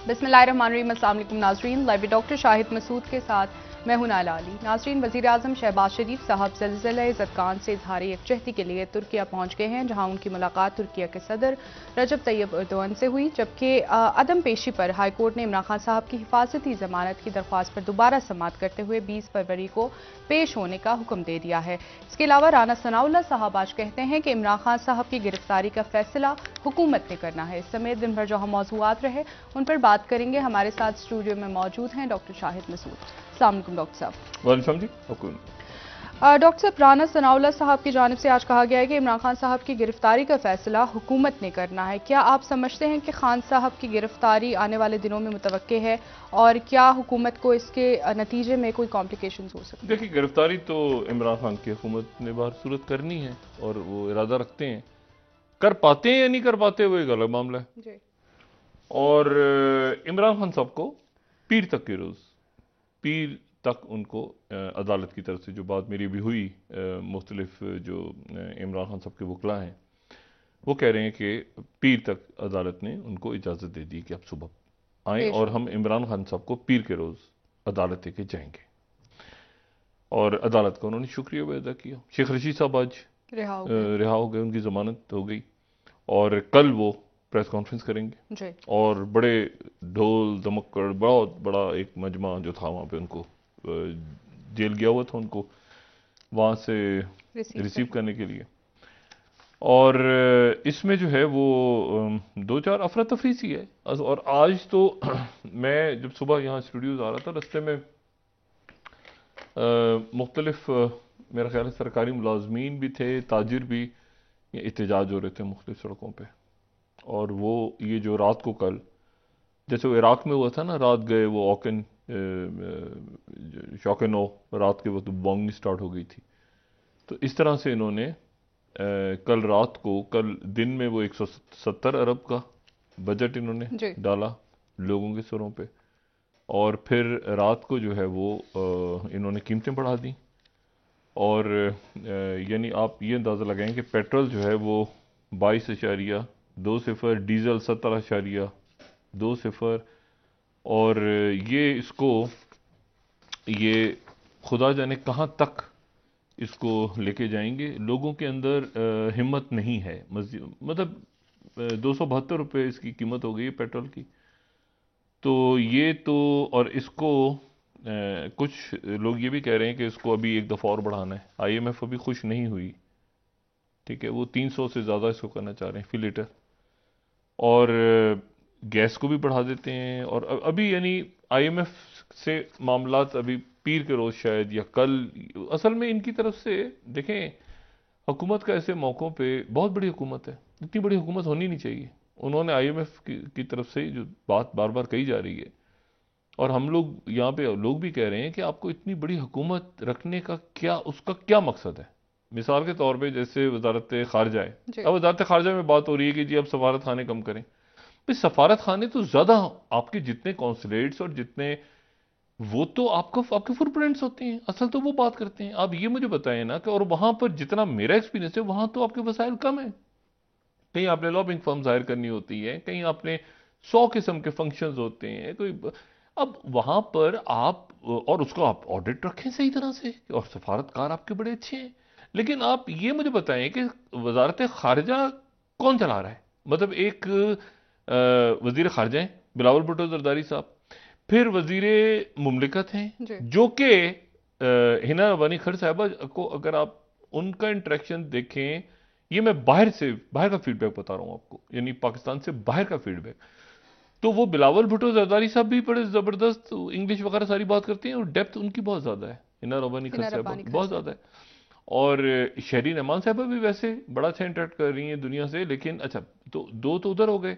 बिस्मिल्लाहिर्रहमानिर्रहीम। अस्सलाम वालेकुम नाज़रीन, लाइव डॉक्टर शाहिद मसूद के साथ मैं हूं नाला अली। नाज़रीन, वज़ीर आज़म शहबाज शरीफ साहब ज़लज़ला ज़दकान से इज़हार यकजहती के लिए तुर्किया पहुंच गए हैं, जहां उनकी मुलाकात तुर्किया के सदर रजब तैयब एर्दोगन से हुई। जबकि अदम पेशी पर हाई कोर्ट ने इमरान खान साहब की हिफाजती जमानत की दरख्वास्त पर दोबारा समाअत करते हुए 20 फरवरी को पेश होने का हुक्म दे दिया है। इसके अलावा राना सनाउल्लाह साहब आज कहते हैं कि इमरान खान साहब की गिरफ्तारी का फैसला हुकूमत ने करना है। इस समेत दिन भर जो हम मौजूआत रहे उन पर बात करेंगे। हमारे साथ स्टूडियो में मौजूद हैं डॉक्टर शाहिद मसूद। अस्सलाम वालेकुम डॉक्टर साहब। वालेकुम जी। डॉक्टर साहब, राना सनाउल्लाह साहब की जानिब से आज कहा गया है कि इमरान खान साहब की गिरफ्तारी का फैसला हुकूमत ने करना है। क्या आप समझते हैं कि खान साहब की गिरफ्तारी आने वाले दिनों में मुतवक्के है, और क्या हुकूमत को इसके नतीजे में कोई कॉम्प्लिकेशन हो सकते हैं? देखिए, गिरफ्तारी तो इमरान खान की हुकूमत ने बाहर सूरत करनी है और वो इरादा रखते हैं। कर पाते हैं या नहीं कर पाते वो एक अलग मामला है जी। और इमरान खान साहब को पीर तक के रोज, पीर तक उनको अदालत की तरफ से जो बात मेरी भी हुई, मुख्तलिफ जो इमरान खान साहब के वकला हैं वो कह रहे हैं कि पीर तक अदालत ने उनको इजाज़त दे दी कि आप सुबह आएँ और हम इमरान खान साहब को पीर के रोज़ अदालत लेके जाएंगे। और अदालत का उन्होंने शुक्रिया भी अदा किया। शेख रशीद साहब आज रिहा हो गए, उनकी जमानत हो गई और कल वो प्रेस कॉन्फ्रेंस करेंगे जी। और बड़े ढोल धमक्कड़, बहुत बड़ा एक मजमा जो था वहाँ पे, उनको जेल गया हुआ था, उनको वहाँ से रिसीव करने के लिए। और इसमें जो है वो दो चार अफरा तफरी सी है। और आज तो मैं जब सुबह यहाँ स्टूडियोज आ रहा था, रास्ते में मुख्तलिफ मेरा ख्याल है सरकारी मुलाजमीन भी थे, ताजिर भी, एहतजाज हो रहे थे मुख्तलिफ सड़कों पे। और वो ये जो रात को कल जैसे वो इराक में हुआ था ना, रात गए वो ऑकन शौकनो, रात के वक्त बॉम्बिंग स्टार्ट हो गई थी। तो इस तरह से इन्होंने कल रात को, कल दिन में वो 170 अरब का बजट इन्होंने डाला लोगों के सरों पे, और फिर रात को जो है वो इन्होंने कीमतें बढ़ा दी। और यानी आप ये अंदाज़ा लगाएं कि पेट्रोल जो है वो 22.20, डीजल 70.20, और ये खुदा जाने कहाँ तक इसको लेके जाएंगे। लोगों के अंदर हिम्मत नहीं है। मतलब 272 रुपये इसकी कीमत हो गई है पेट्रोल की। तो ये तो, और इसको कुछ लोग ये भी कह रहे हैं कि इसको अभी एक दफ़ा और बढ़ाना है। IMF अभी खुश नहीं हुई, ठीक है, वो 300 से ज़्यादा इसको करना चाह रहे हैं फी लीटर, और गैस को भी बढ़ा देते हैं। और अभी यानी IMF से मामलात अभी पीर के रोज़ शायद या कल, असल में इनकी तरफ से देखें, हुकूमत का ऐसे मौक़ों पे, बहुत बड़ी हुकूमत है, इतनी बड़ी हुकूमत होनी नहीं चाहिए। उन्होंने IMF की तरफ से जो बात बार बार कही जा रही है, और हम लोग यहाँ पे लोग भी कह रहे हैं कि आपको इतनी बड़ी हुकूमत रखने का क्या, उसका क्या मकसद है। मिसाल के तौर पे जैसे वजारत खारजा है, अब वजारत खारजा में बात हो रही है कि जी अब सफारत खाने कम करें। भाई सफारत खाने तो ज़्यादा, आपके जितने कॉन्सुलेट्स और जितने, वो तो आपके फुटप्रिंट्स होते हैं, असल तो वो बात करते हैं। आप ये मुझे बताएं ना कि, और वहां पर जितना मेरा एक्सपीरियंस है, वहां तो आपके वसाइल कम है। कहीं आपने लॉबिंग फर्म जाहिर करनी होती है, कहीं आपने 100 किस्म के फंक्शंस होते हैं, कोई अब वहां पर आप, और उसको आप ऑडिट रखें सही तरह से, और सफारतकार आपके बड़े अच्छे हैं। लेकिन आप ये मुझे बताएं कि वजारत खारजा कौन चला रहा है। मतलब एक वजीर खारजा है बिलावल भुट्टो जरदारी साहब, फिर वजीर मुमलिकत हैं जो कि हिना रब्बानी खर साहबा को, अगर आप उनका इंटरेक्शन देखें, ये मैं बाहर का फीडबैक बता रहा हूँ आपको, यानी पाकिस्तान से बाहर का फीडबैक, तो वो बिलावल भुट्टो जरदारी साहब भी बड़े जबरदस्त इंग्लिश वगैरह सारी बात करते हैं, और डेप्थ उनकी बहुत ज्यादा है। हिना रब्बानी खर साहबा बहुत ज्यादा है, और शहरीन अमान साहबा भी वैसे बड़ा अच्छा इंटरेक्ट कर रही हैं दुनिया से। लेकिन अच्छा, तो दो तो उधर हो गए।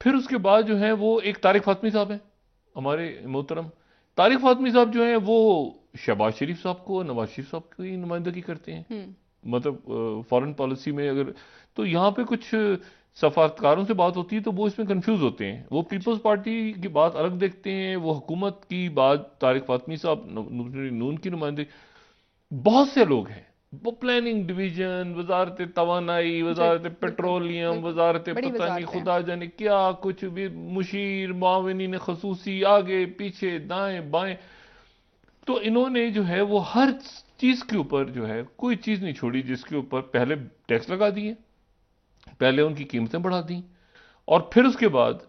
फिर उसके बाद जो है वो एक तारिक फातमी साहब हैं, हमारे मोहतरम तारिक फातमी साहब जो हैं वो शहबाज शरीफ साहब को, नवाज शरीफ साहब की नुमाइंदगी करते हैं। मतलब फॉरेन पॉलिसी में अगर, तो यहाँ पे कुछ सफारतकारों से बात होती है तो वो इसमें कंफ्यूज होते हैं। वो पीपल्स पार्टी की बात अलग देखते हैं, वो हुकूमत की बात, तारिक फातमी साहब नून की नुमाइंदगी। बहुत से लोग हैं वो प्लानिंग डिवीजन, वजारत तवानाई, वजारत पेट्रोलियम, वजारत पता नहीं खुदा जाने क्या कुछ भी, मुशीर माविनीन खसूसी, आगे पीछे दाएं बाएं। तो इन्होंने जो है वो हर चीज के ऊपर जो है कोई चीज नहीं छोड़ी जिसके ऊपर पहले टैक्स लगा दिए, पहले उनकी कीमतें बढ़ा दी, और फिर उसके बाद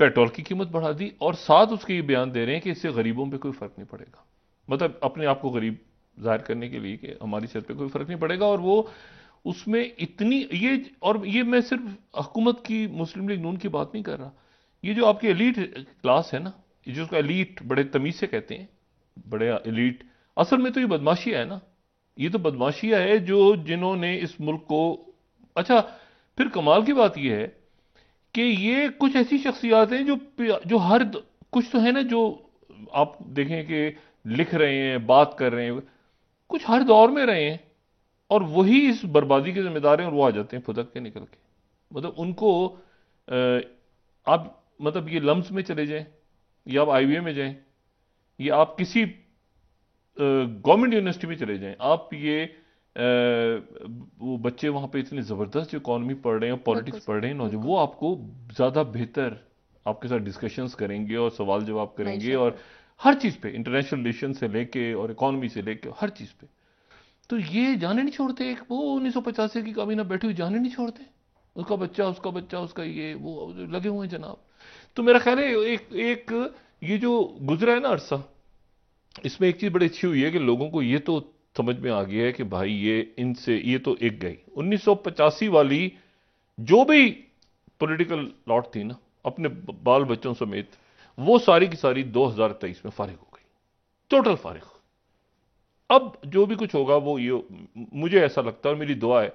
पेट्रोल की कीमत बढ़ा दी, और साथ उसके ये बयान दे रहे हैं कि इससे गरीबों पे कोई फर्क नहीं पड़ेगा। मतलब अपने आप को गरीब जाहिर करने के लिए कि हमारी सर पे कोई फर्क नहीं पड़ेगा। और वो उसमें इतनी ये मैं सिर्फ हुकूमत की, मुस्लिम लीग नून की बात नहीं कर रहा, ये जो आपकी एलीट क्लास है ना, ये जो उसका एलीट बड़े तमीज से कहते हैं, बड़े एलीट, असल में तो ये बदमाशिया है ना, ये तो बदमाशिया है जो जिन्होंने इस मुल्क को। अच्छा, फिर कमाल की बात यह है कि ये कुछ ऐसी शख्सियात हैं जो हर कुछ तो है ना, जो आप देखें कि लिख रहे हैं, बात कर रहे हैं, कुछ हर दौर में रहे हैं, और वही इस बर्बादी के जिम्मेदार हैं, और वो आ जाते हैं फुदक के निकल के। मतलब उनको आप मतलब ये लम्स में चले जाएं, या आप आईबीए में जाएं, या आप किसी गवर्नमेंट यूनिवर्सिटी में चले जाएं, आप ये वो बच्चे वहां पे इतने जबरदस्त जो इकोनॉमी पढ़ रहे हैं, पॉलिटिक्स पढ़ रहे हैं नौजवान, वो आपको ज्यादा बेहतर आपके साथ डिस्कशंस करेंगे और सवाल जवाब करेंगे, और हर चीज पे, इंटरनेशनल रिलेशन से लेके और इकोनॉमी से लेके हर चीज पे। तो ये जाने नहीं छोड़ते, एक वो 1985 की काबीना बैठी हुई जाने नहीं छोड़ते, उसका बच्चा उसका बच्चा उसका ये वो लगे हुए हैं जनाब। तो मेरा ख्याल है एक ये जो गुजरा है ना अरसा, इसमें एक चीज बड़ी अच्छी हुई है कि लोगों को ये तो समझ में आ गया है कि भाई ये इनसे ये तो एक गई 1985 वाली जो भी पॉलिटिकल लॉट थी ना, अपने बाल बच्चों समेत, वो सारी की सारी 2023 में फारिग हो गई, टोटल फारिग। अब जो भी कुछ होगा वो ये, मुझे ऐसा लगता है और मेरी दुआ है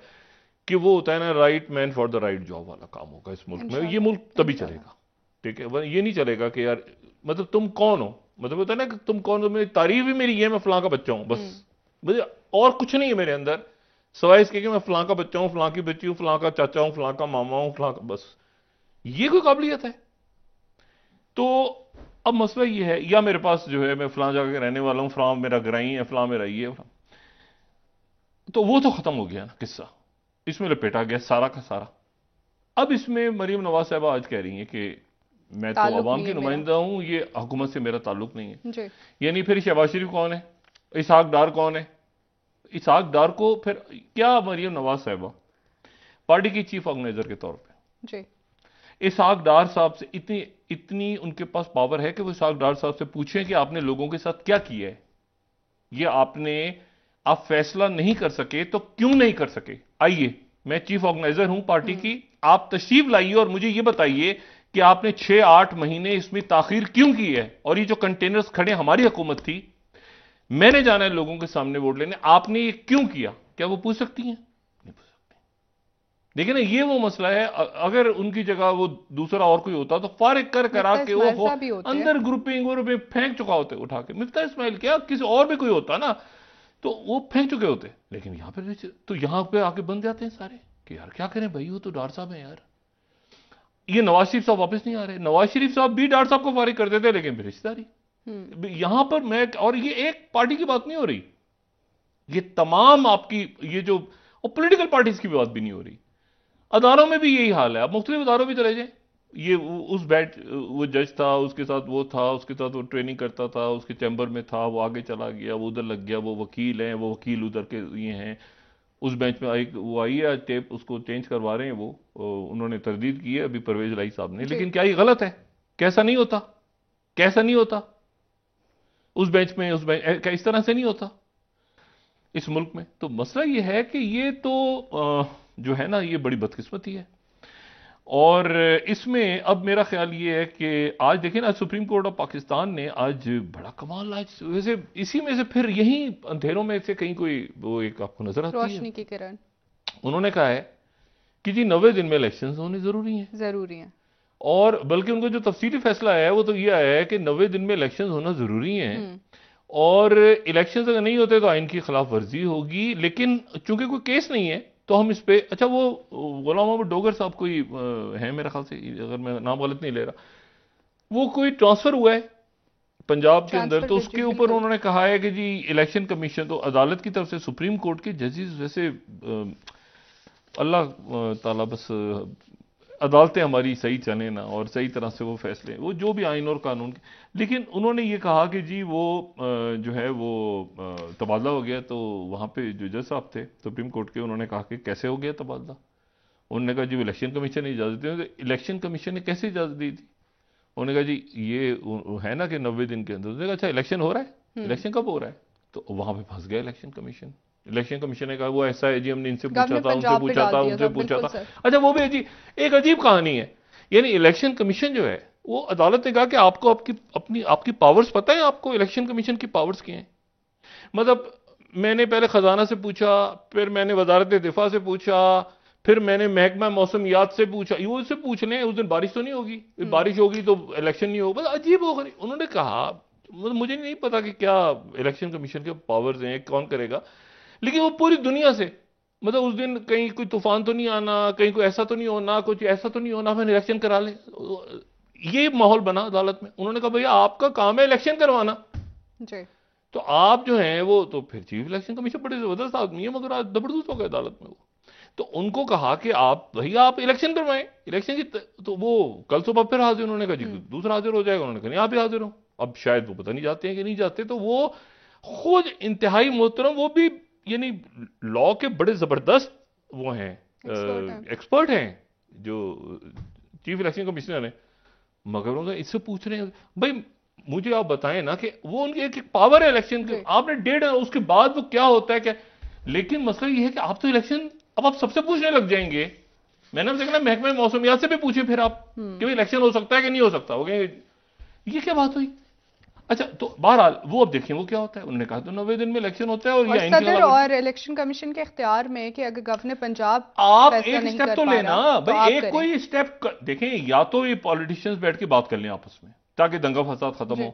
कि वो होता है ना, right man for the right job वाला काम होगा इस मुल्क में। ये मुल्क तभी चलेगा, ठीक है। ये नहीं चलेगा कि यार मतलब तुम कौन हो, मतलब होता है ना कि तुम कौन हो, मेरी तारीफ ही मेरी है मैं फलां का बच्चा हूं, बस मुझे और कुछ नहीं है मेरे अंदर सवाए इसके कि मैं फलां का बच्चा हूं, फलां की बच्ची हूं, फलां का चाचा हूं, फलां का मामा हूं, फलां का, बस ये कोई काबिलियत है? तो अब मसला ये है, या मेरे पास जो है मैं फलां जगह के रहने वाला हूं, फलां मेरा ग्राई है, फलां मेरा ये है, तो वो तो खत्म हो गया ना किस्सा, इसमें लपेटा गया सारा का सारा। अब इसमें मरीम नवाज साहबा आज कह रही हैं कि मैं तो अवाम की नुमाइंदा हूं, ये हुकूमत से मेरा ताल्लुक नहीं है। यानी फिर शहबाज शरीफ कौन है, इसहाक डार कौन है? इसहाक डार को फिर क्या मरीम नवाज साहबा पार्टी की चीफ ऑर्गेनाइजर के तौर पे इसहाक डार साहब से इतनी इतनी उनके पास पावर है कि वो इसहाक डार साहब से पूछें कि आपने लोगों के साथ क्या किया है, ये आप फैसला नहीं कर सके तो क्यों नहीं कर सके? आइए, मैं चीफ ऑर्गेनाइजर हूं पार्टी की, आप तशरीफ लाइए और मुझे ये बताइए कि आपने 6-8 महीने इसमें ताखीर क्यों की है, और ये जो कंटेनर्स खड़े हमारी हुकूमत थी, मैंने जाना है लोगों के सामने वोट लेने, आपने ये क्यों किया? क्या वो पूछ सकती हैं? नहीं पूछ सकती। देखिए ना, ये वो मसला है। अगर उनकी जगह वो दूसरा और कोई होता तो फारिग कर करा के वो अंदर ग्रुपिंग फेंक चुका होते उठा के। मिफ्ता इस्माइल क्या, किसी और भी कोई होता ना तो वो फेंक चुके होते, लेकिन यहां पर तो यहां पे आके बन जाते हैं सारे कि यार क्या करें भाई, वो तो डार साहब है यार। ये नवाज शरीफ साहब वापस नहीं आ रहे, नवाज शरीफ साहब भी डार साहब को फारिग कर देते, लेकिन फिर रिश्तेदारी यहां पर मैं, और ये एक पार्टी की बात नहीं हो रही, ये तमाम आपकी ये जो पॉलिटिकल पार्टीज की बात भी नहीं हो रही, अदारों में भी यही हाल है। आप मुख्तलिफ अदारों में चले जाए, ये उस बैच वो जज था, उसके साथ वो था, उसके साथ वो ट्रेनिंग करता था, उसके चैम्बर में था, वो आगे चला गया, वो उधर लग गया, वो वकील हैं, वो वकील उधर के ये हैं। उस बेंच में वो आई है टेप, उसको चेंज करवा रहे हैं, वो उन्होंने तरदीद की है अभी परवेज लाई साहब ने, लेकिन क्या ये गलत है? कैसा नहीं होता, कैसा नहीं होता उस बेंच में, क्या इस तरह से नहीं होता इस मुल्क में? तो मसला ये है कि ये तो जो है ना, ये बड़ी बदकिस्मती है। और इसमें अब मेरा ख्याल ये है कि आज देखें ना, सुप्रीम कोर्ट ऑफ पाकिस्तान ने आज बड़ा कमाल, आज वैसे इसी में से फिर यही अंधेरों में से कहीं कोई वो एक आपको नजर आती है रोशनी की किरण। उन्होंने कहा है कि जी 90 दिन में इलेक्शन होने जरूरी हैं, और बल्कि उनका जो तफसीली फैसला है वो तो ये आया है कि 90 दिन में इलेक्शन होना जरूरी है, और इलेक्शन अगर नहीं होते तो आइन की खिलाफ वर्जी होगी। लेकिन चूंकि कोई केस नहीं है तो हम इस पे, अच्छा वो गुलाम मोहम्मद डोगर साहब कोई है मेरे ख्याल से, अगर मैं नाम गलत नहीं ले रहा, वो कोई ट्रांसफर हुआ है पंजाब के अंदर, ट्रांसफर तो पे, उसके जी ऊपर बिल्कुल। उन्होंने कहा है कि जी इलेक्शन कमीशन, तो अदालत की तरफ से सुप्रीम कोर्ट के जजेस वैसे अल्लाह ताला बस अदालतें हमारी सही चले ना और सही तरह से वो फैसले, वो जो भी आइन और कानून के, लेकिन उन्होंने ये कहा कि जी वो जो है वो तबादला हो गया। तो वहाँ पे जो जज साहब थे सुप्रीम कोर्ट के, उन्होंने कहा कि कैसे हो गया तबादला। उन्होंने कहा जी इलेक्शन कमीशन ने इजाज़त दी। तो इलेक्शन कमीशन ने कैसे इजाज़त दी थी? उन्होंने कहा जी ये है ना कि 90 दिन के अंदर। उसने कहा अच्छा इलेक्शन हो रहा है, इलेक्शन कब हो रहा है? तो वहाँ पे फंस गया इलेक्शन कमीशन। इलेक्शन कमीशन ने कहा वो ऐसा है जी, हमने इनसे पूछा गवर्नर था, उनसे पंजाब पे पूछा डाल था, दिया उनसे था, पूछा बिल्कुल था। सर। अच्छा वो भी अजीब, एक अजीब कहानी है। यानी इलेक्शन कमीशन जो है, वो अदालत ने कहा कि आपको आपकी पावर्स पता है? आपको इलेक्शन कमीशन की पावर्स क्या हैं? मतलब मैंने पहले खजाना से पूछा, फिर मैंने वजारत दिफा से पूछा, फिर मैंने महकमा मौसमियात से पूछा। वो इससे पूछ लें उस दिन बारिश तो नहीं होगी, बारिश होगी तो इलेक्शन नहीं होगा। बस अजीब हो गई। उन्होंने कहा मुझे नहीं पता कि क्या इलेक्शन कमीशन के पावर्स हैं, कौन करेगा, लेकिन वो पूरी दुनिया से, मतलब उस दिन कहीं कोई तूफान तो नहीं आना, कहीं कोई ऐसा तो नहीं होना, कुछ ऐसा तो नहीं होना, मैंने इलेक्शन करा ले। ये माहौल बना अदालत में। उन्होंने कहा भैया आपका काम है इलेक्शन करवाना, जी तो आप जो हैं वो तो फिर चीफ इलेक्शन कमीशन बड़े जबरदस्त आदमी है, मगर आज जबरदस्त हो गए अदालत में वो। तो उनको कहा कि आप भैया आप इलेक्शन करवाएं, इलेक्शन की तो वो कल सुबह फिर हाजिर। उन्होंने कहा जी दूसरा हाजिर हो जाएगा। उन्होंने कहा नहीं आप ही हाजिर हो। अब शायद वो पता नहीं जाते हैं कि नहीं जाते। तो वो खुद इंतहाई मोहतरम, वो भी यानी लॉ के बड़े जबरदस्त वो हैं, एक्सपर्ट है। एक्सपर्ट हैं जो चीफ इलेक्शन कमिश्नर हैं। मगर उन्होंने इससे पूछ रहे हैं भाई मुझे आप बताएं ना कि वो उनकी एक पावर है इलेक्शन की, जी आपने डेढ़ उसके बाद वो क्या होता है क्या। लेकिन मसला ये है कि आप तो इलेक्शन अब आप सबसे पूछने लग जाएंगे। मैंने आपसे कहना महकमे मौसमियात से भी पूछे फिर आप कि भाई इलेक्शन हो सकता है कि नहीं हो सकता। हो गए ये क्या बात हुई। अच्छा तो बहरहाल वो अब देखें वो क्या होता है। उन्होंने कहा तो 90 दिन में इलेक्शन होता है और ये और आइन की सदर खिलाफ। और इलेक्शन कमीशन के इख्तियार में कि अगर गवर्नर पंजाब आप फैसला एक नहीं स्टेप कर तो पा लेना रहा तो भाई, आप एक करें। कोई स्टेप देखें, या तो ये पॉलिटिशियंस बैठ के बात कर लें आपस में ताकि दंगा फसाद खत्म जी हो,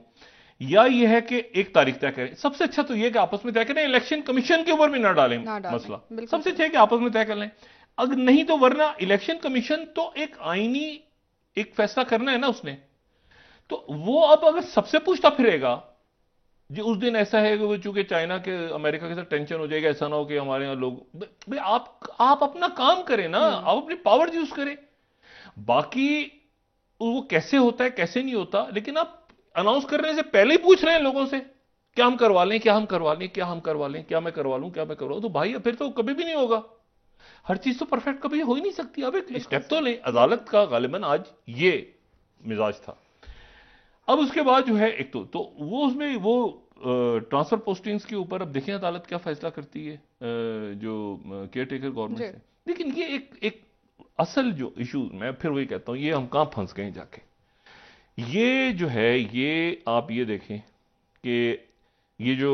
या ये है कि एक तारीख तय करें। सबसे अच्छा तो ये कि आपस में तय करें, इलेक्शन कमीशन के ऊपर भी ना डालें ना डालें, मसला। बिल्कुल सबसे सही। अच्छा है कि आपस में तय कर लें। अगर नहीं तो वरना इलेक्शन कमीशन तो एक आईनी एक फैसला करना है ना उसने, तो वो अब अगर सबसे पूछता फिरेगा जी उस दिन ऐसा है कि वो चूंकि चाइना के अमेरिका के साथ टेंशन हो जाएगा, ऐसा ना हो कि हमारे यहाँ लोग भाई आप अपना काम करें ना, आप अपनी पावर यूज करें। बाकी वो कैसे होता है कैसे नहीं होता, लेकिन आप अनाउंस करने से पहले ही पूछ रहे हैं लोगों से क्या हम करवा लें, क्या हम करवा लें, क्या हम करवा लें, क्या मैं करवा लूं, क्या मैं करवा लूं। तो भाई फिर तो कभी भी नहीं होगा। हर चीज तो परफेक्ट कभी हो ही नहीं सकती। अब एक बिल्कुल स्टेप तो सही, लें। बिल्कुल। अदालत का गालिबन आज ये मिजाज था। अब उसके बाद जो है एक तो वो उसमें वो ट्रांसफर पोस्टिंग्स के ऊपर अब देखें अदालत क्या फैसला करती है जो केयर टेकर गवर्नमेंट जी से। लेकिन ये एक असल जो इशू, मैं फिर वही कहता हूं, ये हम कहां फंस गए जाके। ये जो है ये आप ये देखें कि ये जो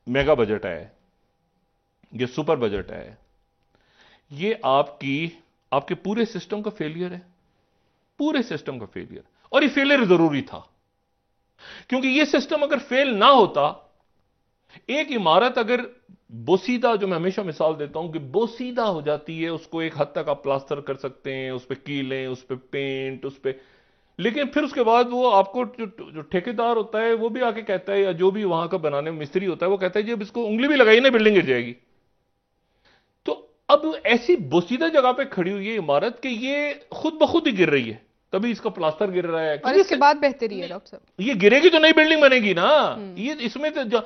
मेगा बजट है, ये सुपर बजट है, ये आपके पूरे सिस्टम का फेलियर है, पूरे सिस्टम का फेलियर। और ये फेलियर जरूरी था, क्योंकि ये सिस्टम अगर फेल ना होता, एक इमारत अगर बोसीदा, जो मैं हमेशा मिसाल देता हूं कि बोसीदा हो जाती है, उसको एक हद तक आप प्लास्टर कर सकते हैं, उस पर कीलें, उस पर पेंट, उस पर, लेकिन फिर उसके बाद वो आपको जो ठेकेदार होता है वो भी आके कहता है, या जो भी वहां का बनाने में मिस्त्री होता है वो कहता है जी अब इसको उंगली भी लगाई ना बिल्डिंग गिर जाएगी। तो अब ऐसी बोसीदा जगह पे खड़ी हुई है इमारत कि ये खुद ब खुद ही गिर रही है। कभी इसका प्लास्टर गिर रहा है, और इसके बाद बेहतरी है डॉक्टर साहब। ये गिरेगी तो नई बिल्डिंग बनेगी ना। ये इसमें तो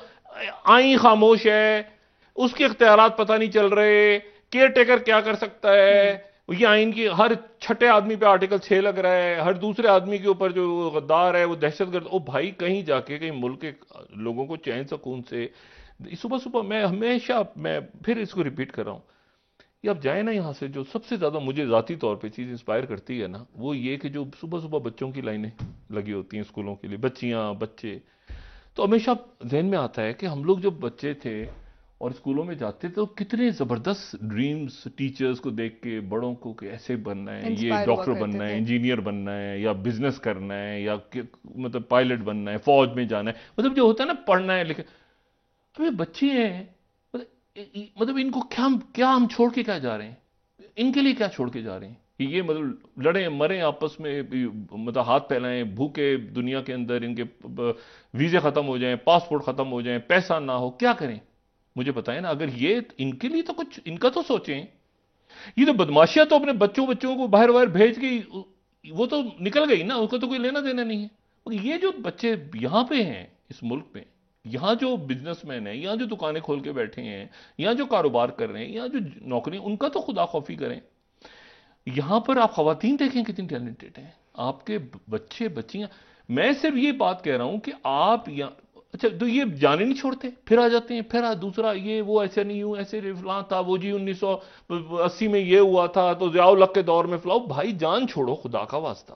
आई खामोश है, उसके इख्तियारात पता नहीं चल रहे, केयर टेकर क्या कर सकता है। ये आइन की हर छठे आदमी पे आर्टिकल 6 लग रहा है, हर दूसरे आदमी के ऊपर जो गद्दार है वो दहशतगर्द। ओ भाई कहीं जाके कहीं मुल्क के लोगों को चैन सुकून से सुबह सुबह, मैं फिर इसको रिपीट कर रहा हूं, ये आप जाए ना यहां से, जो सबसे ज्यादा मुझे जाती तौर पे चीज इंस्पायर करती है ना, वो ये कि जो सुबह सुबह बच्चों की लाइनें लगी होती हैं स्कूलों के लिए, बच्चियां बच्चे, तो हमेशा जहन में आता है कि हम लोग जब बच्चे थे और स्कूलों में जाते थे तो कितने जबरदस्त ड्रीम्स टीचर्स को देख के, बड़ों को कि ऐसे बनना है, ये इंस्पायर हुआ डॉक्टर करते बनना है, थे। इंजीनियर बनना है, या बिजनेस करना है, या मतलब पायलट बनना है, फौज में जाना है, मतलब जो होता है ना पढ़ना है लेकिन। तो ये बच्चे हैं, मतलब मतलब इनको क्या क्या हम छोड़ के क्या जा रहे हैं, इनके लिए क्या छोड़ के जा रहे हैं। कि ये मतलब लड़े मरे आपस में, मतलब हाथ फैलाएं, भूखे दुनिया के अंदर, इनके वीजे खत्म हो जाएं, पासपोर्ट खत्म हो जाएं, पैसा ना हो, क्या करें? मुझे बताएं ना। अगर ये इनके लिए तो कुछ इनका तो सोचें। ये तो बदमाशियां तो अपने बच्चों बच्चों को बाहर बाहर भेज के वो तो निकल गई ना, उसको तो कोई लेना देना नहीं है। और ये जो बच्चे यहां पे हैं इस मुल्क में, यहां जो बिजनेसमैन हैं, यहां जो दुकानें खोल के बैठे हैं, यहां जो कारोबार कर रहे हैं, यहां जो नौकरी, उनका तो खुदा खौफी करें। यहां पर आप खवातीन देखें कितनी टैलेंटेड हैं, आपके बच्चे बच्चियां। मैं सिर्फ ये बात कह रहा हूं कि आप यहां, अच्छा तो ये जाने नहीं छोड़ते, फिर आ जाते हैं, फिर दूसरा ये वो, ऐसे नहीं हूं, ऐसे फलां था वो जी, 1980 में ये हुआ था तो ज़ियाउल हक के दौर में फलाओ। भाई जान छोड़ो खुदा का वास्ता,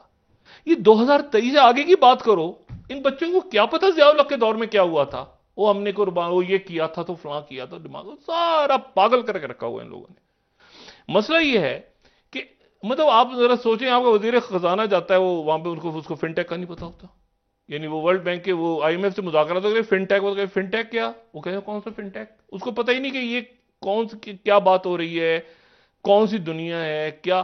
ये 2023 से आगे की बात करो। इन बच्चों को क्या पता ज़ियाउल हक के दौर में क्या हुआ था, वो हमने कुर्बान, वो ये किया था तो फलां किया था, दिमाग सारा पागल करके रखा हुआ इन लोगों ने। मसला ये है कि मतलब आप जरा सोचें, आपका वजीर खजाना जाता है, वो वहां पे उसको फिनटेक का नहीं पता होता। यानी वो वर्ल्ड बैंक के, वो आईएमएफ से मुज़ाकरा तो फिनटेक, वो कहे फिनटेक क्या, वो कहे कौन सा फिनटेक, उसको पता ही नहीं कि ये कौन सी क्या बात हो रही है, कौन सी दुनिया है क्या।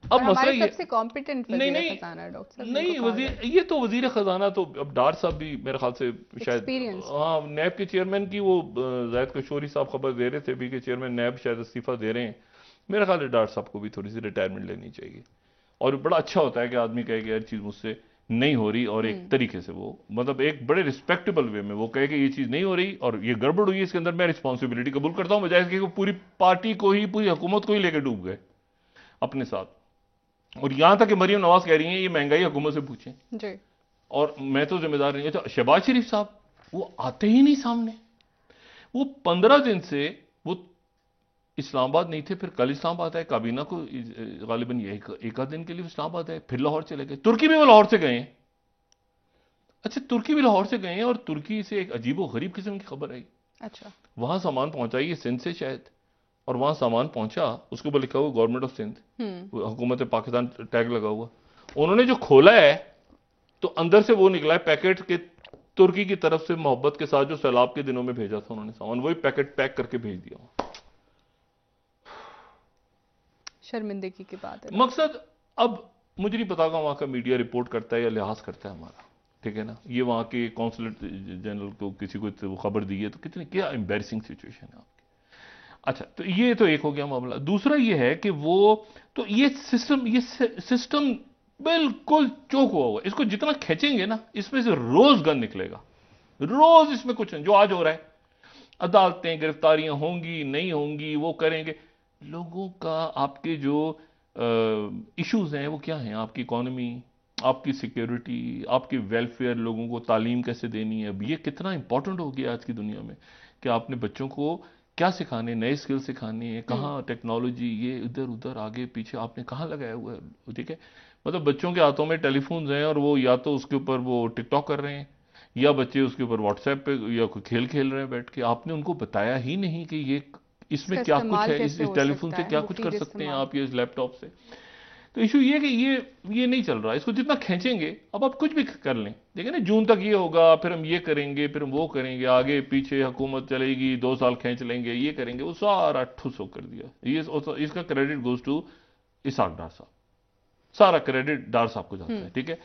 और अब मसला हमारे ये, सबसे कॉम्पिटेंट नहीं वजीर नहीं खजाना है डॉक्टर साहब, नहीं, जिनको कहा वजीर, जाता ये तो वजीर खजाना तो अब डार साहब भी मेरे ख्याल से शायद, एक्सपीरियंस। हाँ, नैब के चेयरमैन की वो जायद कशोरी साहब खबर दे रहे थे भी कि चेयरमैन नैब शायद इस्तीफा दे रहे हैं। मेरा ख्याल है डार साहब को भी थोड़ी सी रिटायरमेंट लेनी चाहिए। और बड़ा अच्छा होता है कि आदमी कहे कि यार चीज़ मुझसे नहीं हो रही, और एक तरीके से वो मतलब एक बड़े रिस्पेक्टेबल वे में वो कहे कि ये चीज़ नहीं हो रही और ये गड़बड़ हुई है, इसके अंदर मैं रिस्पॉन्सिबिलिटी कबूल करता हूं, बजाय इसके कि पूरी पार्टी को ही, पूरी हुकूमत को ही लेकर डूब गए अपने साथ। और यहां तक कि मरियम नवाज कह रही हैं ये महंगाई हुकूमत से पूछें जी। और मैं तो जिम्मेदार नहीं। अच्छा, शहबाज शरीफ साहब वो आते ही नहीं सामने। वो 15 दिन से वो इस्लामाबाद नहीं थे, फिर कल इस्लामाबाद आए, काबीना को गालिबन ये एक आध दिन के लिए इस्लामाबाद आए, फिर लाहौर चले गए। तुर्की भी वो लाहौर से गए हैं। अच्छा, तुर्की भी लाहौर से गए हैं, और तुर्की से एक अजीबो गरीब किस्म की खबर आई। अच्छा। वहां सामान पहुंचाइए सिंध से शायद, और वहां सामान पहुंचा, उसके ऊपर लिखा हुआ गवर्नमेंट ऑफ सिंध, हुकूमत पाकिस्तान टैग लगा हुआ। उन्होंने जो खोला है तो अंदर से वो निकला है पैकेट के, तुर्की की तरफ से मोहब्बत के साथ जो सैलाब के दिनों में भेजा था उन्होंने सामान, वही पैकेट पैक करके भेज दिया। शर्मिंदगी की बात है। मकसद, अब मुझे नहीं पता वहां का मीडिया रिपोर्ट करता है या लिहाज करता है हमारा, ठीक है ना। ये वहां के कौंसलेट जनरल को किसी को खबर दी है तो कितनी क्या एम्बेरसिंग सिचुएशन है आपकी। अच्छा, तो ये तो एक हो गया मामला। दूसरा ये है कि वो तो ये सिस्टम बिल्कुल चौक हुआ हुआ, इसको जितना खींचेंगे ना इसमें से रोज गन निकलेगा, रोज इसमें कुछ नहीं। जो आज हो रहा है, अदालतें, गिरफ्तारियां होंगी नहीं होंगी, वो करेंगे। लोगों का आपके जो इश्यूज हैं वो क्या हैं, आपकी इकोनॉमी, आपकी सिक्योरिटी, आपकी वेलफेयर, लोगों को तालीम कैसे देनी है। अब ये कितना इंपॉर्टेंट हो गया आज की दुनिया में कि आपने बच्चों को क्या सिखाने, नए स्किल सिखाने हैं, कहाँ टेक्नोलॉजी, ये इधर उधर आगे पीछे आपने कहाँ लगाया हुआ है, ठीक है। मतलब बच्चों के हाथों में टेलीफोन्स हैं और वो या तो उसके ऊपर वो टिकटॉक कर रहे हैं, या बच्चे उसके ऊपर व्हाट्सएप पे या कोई खेल खेल रहे हैं बैठ के। आपने उनको बताया ही नहीं कि ये इसमें इसका क्या कुछ इस्तेमाल है, कैसे इस हो टेलीफोन सकता से है, क्या कुछ कर मुफीद सकते हैं इस्तेमाल। आप ये इस लैपटॉप से। तो इशू ये कि ये नहीं चल रहा है, इसको जितना खींचेंगे, अब आप कुछ भी कर लें, देखिए ना, जून तक ये होगा, फिर हम ये करेंगे, फिर हम वो करेंगे, आगे पीछे हुकूमत चलेगी, 2 साल खींच लेंगे, ये करेंगे, वो सारा ठुस कर दिया। ये इसका क्रेडिट गोज टू इसाक डार साहब, सारा क्रेडिट डार साहब को जाता है, ठीक है।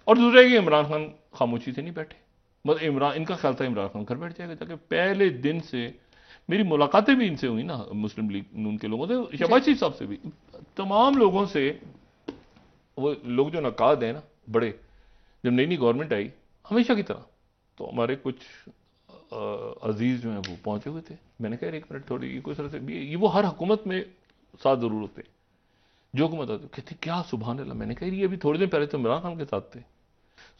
और दूसरा है कि इमरान खान खामोशी से नहीं बैठे। मतलब इनका ख्याल था इमरान खान घर बैठ जाएगा, ताकि पहले दिन से मेरी मुलाकातें भी इनसे हुई ना, मुस्लिम लीग नून के लोगों से, शहबाज शरीफ साहब से भी, तमाम लोगों से। वो लोग जो नकाद हैं ना बड़े, जब नई नई गवर्नमेंट आई हमेशा की तरह, तो हमारे कुछ अजीज जो हैं वो पहुंचे हुए थे। मैंने कहा एक मिनट थोड़ी, कोई तरह से ये वो हर हुकूमत में साथ जरूर होते, जो हुकूमत आती, कहते क्या सुभान अल्लाह। मैंने कहा ये अभी थोड़े दिन पहले तो इमरान खान के साथ थे,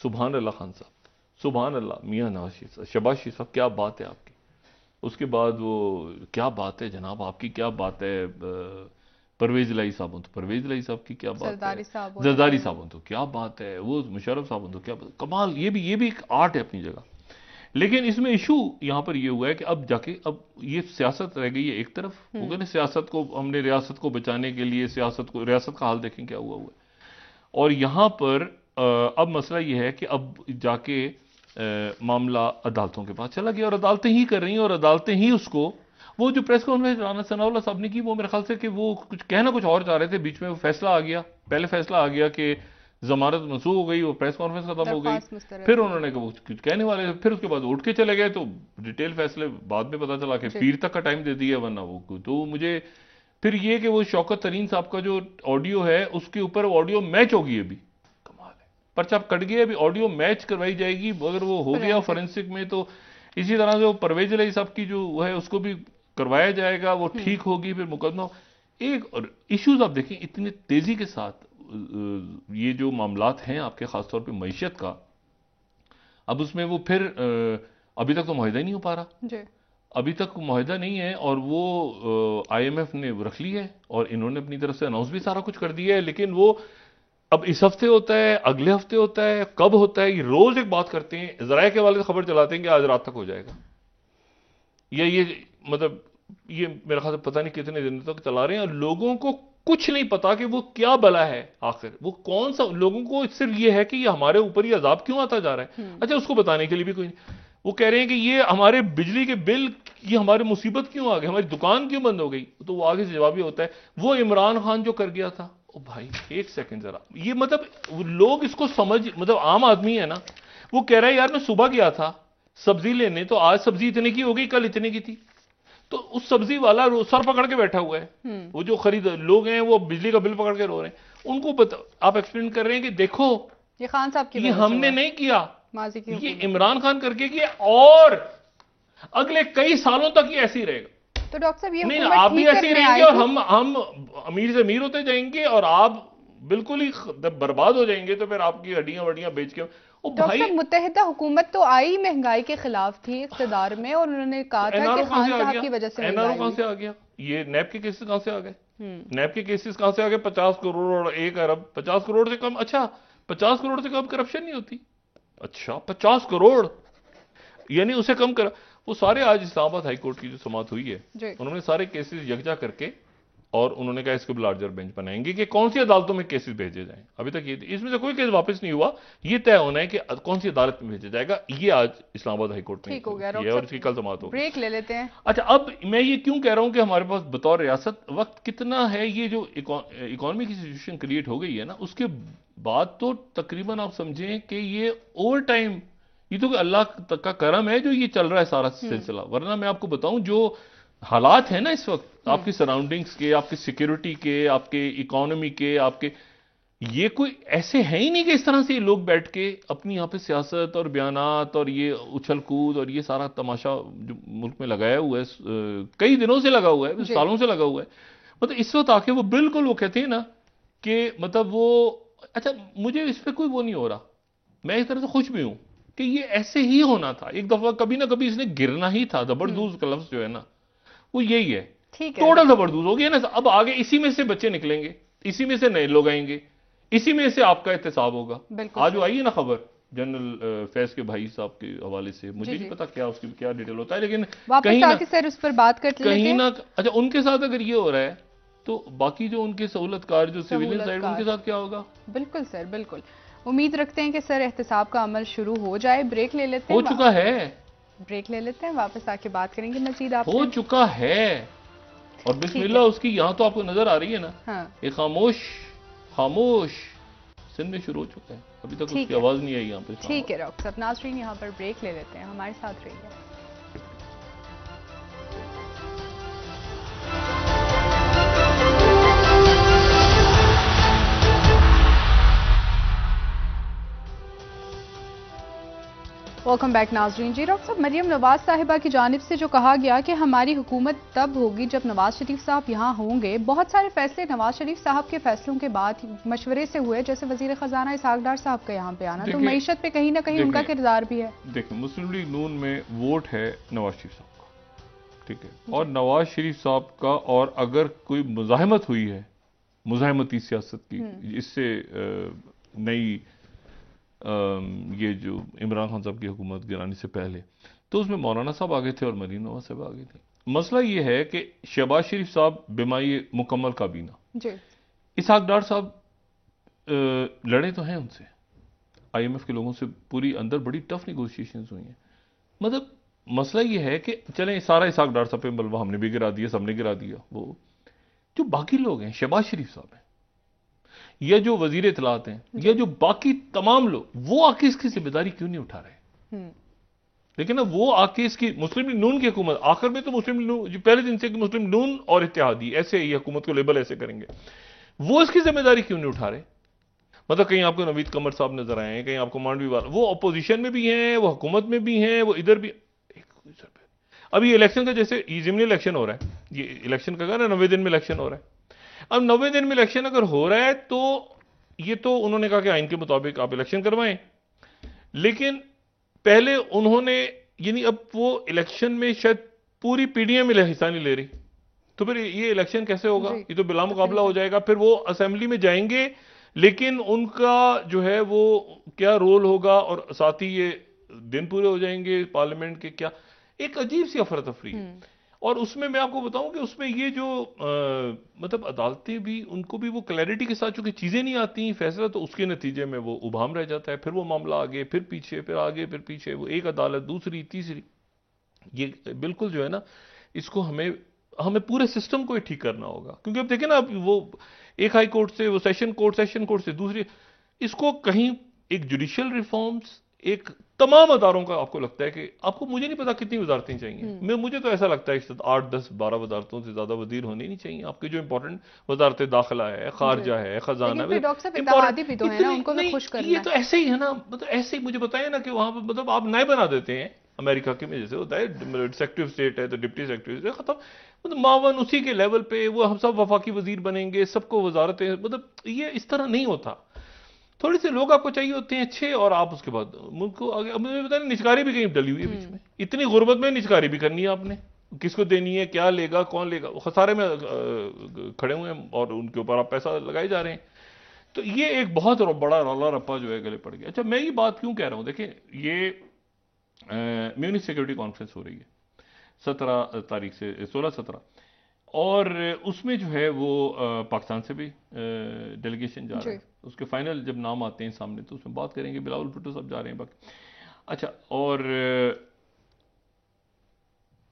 सुभान अल्लाह खान साहब, सुभान अल्लाह मियां नवाज शरीफ, शहबाज शरीफ साहब, क्या बात है आपकी। उसके बाद वो क्या बात है जनाब आपकी, क्या बात है परवेज इलाही साहब हो तो परवेज इलाही साहब की क्या बात है, जरदारी साहब हो तो क्या बात है, वो मुशर्रफ साहब हो तो क्या बात, कमाल। ये भी एक आर्ट है अपनी जगह। लेकिन इसमें इशू यहां पर ये हुआ है कि अब जाके अब ये सियासत रह गई है एक तरफ, हो गया ना, सियासत को हमने रियासत को बचाने के लिए रियासत का हाल देखें क्या हुआ हुआ है। और यहां पर अब मसला ये है कि अब जाके मामला अदालतों के पास चला गया, और अदालतें ही कर रही हैं, और अदालतें ही उसको, वो जो प्रेस कॉन्फ्रेंस राना सनाउल्लाह साहब ने की, वो मेरे ख्याल से कि वो कुछ कहना कुछ और चाह रहे थे, बीच में वो फैसला आ गया, पहले फैसला आ गया कि जमानत मंसूख हो गई, वो प्रेस कॉन्फ्रेंस खत्म हो गई, दरख्वास्त मुस्तरद। फिर उन्होंने कहा वो कुछ कहने वाले थे, फिर उसके बाद उठ के चले गए, तो डिटेल फैसले बाद में पता चला कि जी। पीर तक का टाइम दे दिया, वरना वो तो मुझे फिर ये कि वो शौकत तरीन साहब का जो ऑडियो है उसके ऊपर ऑडियो मैच होगी, अभी कमाल है, पर्चा कट गया, अभी ऑडियो मैच करवाई जाएगी, अगर वो हो गया फॉरेंसिक में तो इसी तरह से परवेज अली साहब की जो है उसको भी करवाया जाएगा, वो ठीक होगी, फिर मुकदमा। एक और इश्यूज आप देखें इतनी तेजी के साथ ये जो मामलात हैं आपके खासतौर पे मईशत का, अब उसमें वो फिर अभी तक तो मुआहिदा ही नहीं हो पा रहा जी। अभी तक मुआहिदा नहीं है, और वो IMF ने रख ली है और इन्होंने अपनी तरफ से अनाउंस भी सारा कुछ कर दिया है, लेकिन वो अब इस हफ्ते होता है, अगले हफ्ते होता है, कब होता है, ये रोज एक बात करते हैं, जराये के वाले खबर चलाते हैं कि आज रात तक हो जाएगा, या ये मतलब ये मेरे ख्याल से पता नहीं कितने दिन तक चला रहे हैं, और लोगों को कुछ नहीं पता कि वो क्या बला है आखिर, वो कौन सा, लोगों को सिर्फ ये है कि ये हमारे ऊपर ही अजाब क्यों आता जा रहा है। अच्छा, उसको बताने के लिए भी कोई नहीं, वो कह रहे हैं कि ये हमारे बिजली के बिल, ये हमारे मुसीबत क्यों आ गई, हमारी दुकान क्यों बंद हो गई, तो वो आगे से जवाब ये होता है वो इमरान खान जो कर गया था। ओ भाई एक सेकंड जरा, ये मतलब लोग इसको समझ, मतलब आम आदमी है ना, वो कह रहा है यार मैं सुबह गया था सब्जी लेने, तो आज सब्जी इतने की हो गई, कल इतने की थी, तो उस सब्जी वाला सर पकड़ के बैठा हुआ है, वो जो खरीद लोग हैं वो बिजली का बिल पकड़ के रो रहे हैं, उनको आप एक्सप्लेन कर रहे हैं कि देखो ये खान साहब की ये हमने नहीं किया, माजी की ये इमरान खान करके किया, और अगले कई सालों तक ये ऐसे ही रहेगा। तो डॉक्टर साहब ये नहीं, हुकूमत आप भी ठीक ऐसे ही करने रहेंगे, आई और थी? हम अमीर से अमीर होते जाएंगे, और आप बिल्कुल ही बर्बाद हो जाएंगे, तो फिर आपकी हड्डियां वड्डियां बेच के। ओ डॉक्टर भाई, साहब मुत्तहिदा हुकूमत तो आई महंगाई के खिलाफ थी इख्तिदार में, और उन्होंने कहा था कि एनआरओ कहां खान से आ साहब गया, की वजह से एनआरओ महंगाई कहां हुई। से आ गया, ये नैब के केसेस कहां से आ गए, नैब के केसेस कहां से आ गए, 50 करोड़ और 1 अरब, 50 करोड़ से कम, अच्छा 50 करोड़ से कम करप्शन नहीं होती, अच्छा 50 करोड़ यानी उसे कम कर, वो सारे आज इस्लामाबाद हाई कोर्ट की जो समाअत हुई है, उन्होंने सारे केसेस यकजा करके, और उन्होंने कहा इसको भी लार्जर बेंच बनाएंगे कि कौन सी अदालतों में केसेस भेजे जाएं। अभी तक ये इसमें से कोई केस वापस नहीं हुआ, ये तय होना है कि कौन सी अदालत में भेजा जाएगा, ये आज इस्लामाबाद हाई कोर्ट में ठीक हो गया, और इसकी कल समाअत होगी। ब्रेक ले लेते हैं। अच्छा, अब मैं ये क्यों कह रहा हूं कि हमारे पास बतौर रियासत वक्त कितना है, ये जो इकोनॉमी की सिचुएशन क्रिएट हो गई है ना, उसके बाद तो तकरीबन आप समझें कि ये ओवर टाइम, ये तो अल्लाह का करम है जो ये चल रहा है सारा सिलसिला, वरना मैं आपको बताऊं जो हालात है ना इस वक्त आपकी सराउंडिंग्स के, आपकी सिक्योरिटी के, आपके इकोनॉमी के, आपके, ये कोई ऐसे है ही नहीं कि इस तरह से लोग बैठ के अपनी यहाँ पे सियासत और बयानात और ये उछल कूद और ये सारा तमाशा जो मुल्क में लगाया हुआ है, कई दिनों से लगा हुआ है, सालों से लगा हुआ है, मतलब इस वक्त आके वो बिल्कुल वो कहते हैं ना कि मतलब वो, अच्छा मुझे इस पर कोई वो नहीं हो रहा, मैं इस तरह से खुश भी हूं कि ये ऐसे ही होना था, एक दफा कभी ना कभी इसने गिरना ही था, जबरदस्त का लफ्ज जो है ना वो यही है, थोड़ा जबरदस्त हो गया ना, अब आगे इसी में से बच्चे निकलेंगे, इसी में से नए लोग आएंगे, इसी में से आपका एहतसाब होगा। आज आई है ना खबर जनरल फैज के भाई साहब के हवाले से, मुझे नहीं पता क्या उसकी क्या डिटेल होता है, लेकिन कहीं ना सर उस पर बात कर कहीं ना, अच्छा उनके साथ अगर ये हो रहा है तो बाकी जो उनके सहूलतकार जो सिविलियन साइड, उनके साथ क्या होगा। बिल्कुल सर, बिल्कुल उम्मीद रखते हैं कि सर एहतसाब का अमल शुरू हो जाए। ब्रेक ले लेते हैं, हो चुका है, ब्रेक ले लेते हैं, वापस आके बात करेंगे मजीद। आप हो चुका है, और बिस्मिल्लाह उसकी यहां तो आपको नजर आ रही है ना, हाँ। एक खामोश सिंध में शुरू हो चुका है, अभी तक उसकी आवाज नहीं आई यहाँ पे। ठीक है डॉक्टर साहब, नाज़रीन यहाँ पर ब्रेक ले लेते हैं, हमारे साथ रहिए। वेलकम बैक नाज़रीन। जी डॉक्टर साहब, मरियम नवाज साहिबा की जानिब से जो कहा गया कि हमारी हुकूमत तब होगी जब नवाज शरीफ साहब यहाँ होंगे, बहुत सारे फैसले नवाज शरीफ साहब के फैसलों के बाद मशवरे से हुए, जैसे वजीर खजाना इसहाक डार साहब का यहाँ पे आना, तो मईशत पे कहीं ना कहीं उनका किरदार भी है। देखिए, मुस्लिम लीग नून में वोट है नवाज शरीफ साहब का, ठीक है, और नवाज शरीफ साहब का, और अगर कोई मुजाहिमत हुई है, मुजाहिमती सियासत की, इससे नई ये जो इमरान खान साहब की हुकूमत गिराने से पहले, तो उसमें मौलाना साहब आगे थे और मरीम नवाज साहब आगे थे। मसला ये है कि शहबाज शरीफ साहब बिमाई मुकम्मल काबीना, इसहाक डार साहब लड़े तो हैं उनसे, IMF के लोगों से पूरी अंदर बड़ी टफ निगोशिएशंस हुई हैं, मतलब मसला ये है कि चलें सारा इसाक डार साहब पे मलबा हमने भी गिरा दिया, सबने गिरा दिया, वो जो बाकी लोग हैं, शहबाज शरीफ साहब हैं या जो वजीर इतलात हैं या जो बाकी तमाम लोग, वो आके इसकी जिम्मेदारी क्यों नहीं उठा रहे? लेकिन ना वो आके इसकी मुस्लिम लीग नून की हुकूमत, आखिर में तो मुस्लिम लीग नून जो पहले दिन से कि मुस्लिम नून और इत्तेहादी ऐसे ही हुकूमत को लेबल ऐसे करेंगे, वो इसकी जिम्मेदारी क्यों नहीं उठा रहे? मतलब कहीं आपको नवीद कमर साहब नजर आए, कहीं आपको मांडवी वाला, वो अपोजिशन में भी हैं, वो हुकूमत में भी हैं, वो इधर भी। अभी इलेक्शन का जैसे जिमनी इलेक्शन हो रहा है, ये इलेक्शन का ना 90 दिन में इलेक्शन हो रहा है। अब 90 दिन में इलेक्शन अगर हो रहा है तो ये तो उन्होंने कहा कि आइन के मुताबिक आप इलेक्शन करवाएं, लेकिन पहले उन्होंने यानी अब वो इलेक्शन में शायद पूरी पीडीएम हिस्सा नहीं ले रही, तो फिर ये इलेक्शन कैसे होगा? ये तो बिला मुकाबला हो जाएगा। फिर वो असेंबली में जाएंगे, लेकिन उनका जो है वो क्या रोल होगा, और साथ ही ये दिन पूरे हो जाएंगे पार्लियामेंट के, क्या एक अजीब सी अफरा तफरी। और उसमें मैं आपको बताऊं कि उसमें ये जो मतलब अदालतें भी, उनको भी वो क्लैरिटी के साथ चूंकि चीजें नहीं आती फैसला, तो उसके नतीजे में वो उभाम रह जाता है। फिर वो मामला आगे, फिर पीछे, फिर आगे, फिर पीछे, वो एक अदालत दूसरी तीसरी। ये बिल्कुल जो है ना, इसको हमें पूरे सिस्टम को ही ठीक करना होगा। क्योंकि अब देखें ना, अब वो एक हाई कोर्ट से, वो सेशन कोर्ट से दूसरी, इसको कहीं एक जुडिशियल रिफॉर्म्स, एक तमाम अदारों का आपको लगता है कि आपको, मुझे नहीं पता कितनी वजारतें चाहिए, मुझे तो ऐसा लगता है 8, 10, 12 वजारतों से ज्यादा वजीर होने नहीं चाहिए। आपके जो इंपॉर्टेंट वजारतें, दाखिला है, खारजा है, खजाना है, ये तो ऐसे ही है ना। मतलब ऐसे ही मुझे बताया ना कि वहां पर मतलब आप नए बना देते हैं अमेरिका के में, जैसे होता है सेक्रेटरी ऑफ स्टेट है तो डिप्टी सेक्रेटरी खत्म, मतलब मावन उसी के लेवल पे, वो हम सब वफाकी वजीर बनेंगे, सबको वजारतें, मतलब ये इस तरह नहीं होता। थोड़े से लोग आपको चाहिए होते हैं अच्छे, और आप उसके बाद मुल्क को आगे। अब मुझे पता नहीं, निचकारी भी कहीं डली हुई है बीच में, इतनी गुर्बत में निचकारी भी करनी है आपने, किसको देनी है, क्या लेगा, कौन लेगा, खसारे में खड़े हुए हैं और उनके ऊपर आप पैसा लगाए जा रहे हैं। तो ये एक बहुत बड़ा रौला रप्पा जो है गले पड़ गया। अच्छा, मैं ये बात क्यों कह रहा हूं, देखिए ये म्यूनिख सिक्योरिटी कॉन्फ्रेंस हो रही है 17 तारीख से, 16-17, और उसमें जो है वो पाकिस्तान से भी डेलीगेशन जा रहा है। उसके फाइनल जब नाम आते हैं सामने तो उसमें बात करेंगे। बिलावल भुट्टो सब जा रहे हैं बाकी। अच्छा, और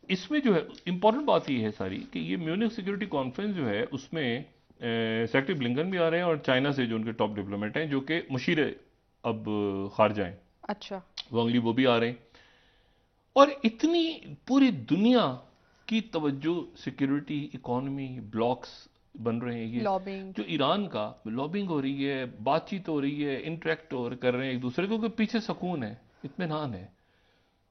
इसमें जो है इंपॉर्टेंट बात ये है सारी कि ये म्यूनिख सिक्योरिटी कॉन्फ्रेंस जो है उसमें सेक्रेटरी ब्लिंकन भी आ रहे हैं, और चाइना से जो उनके टॉप डिप्लोमेट हैं, जो कि मुशीर अब खारजा हैं, अच्छा, वांगली, वो भी आ रहे हैं। और इतनी पूरी दुनिया की तवज्जो, सिक्योरिटी, इकोनॉमी, ब्लॉक्स बन रहे हैं, ये लॉबिंग, जो ईरान का लॉबिंग हो रही है, बातचीत हो रही है, इंटरेक्ट कर रहे हैं एक दूसरे को, पीछे सुकून है, इत्मीनान है,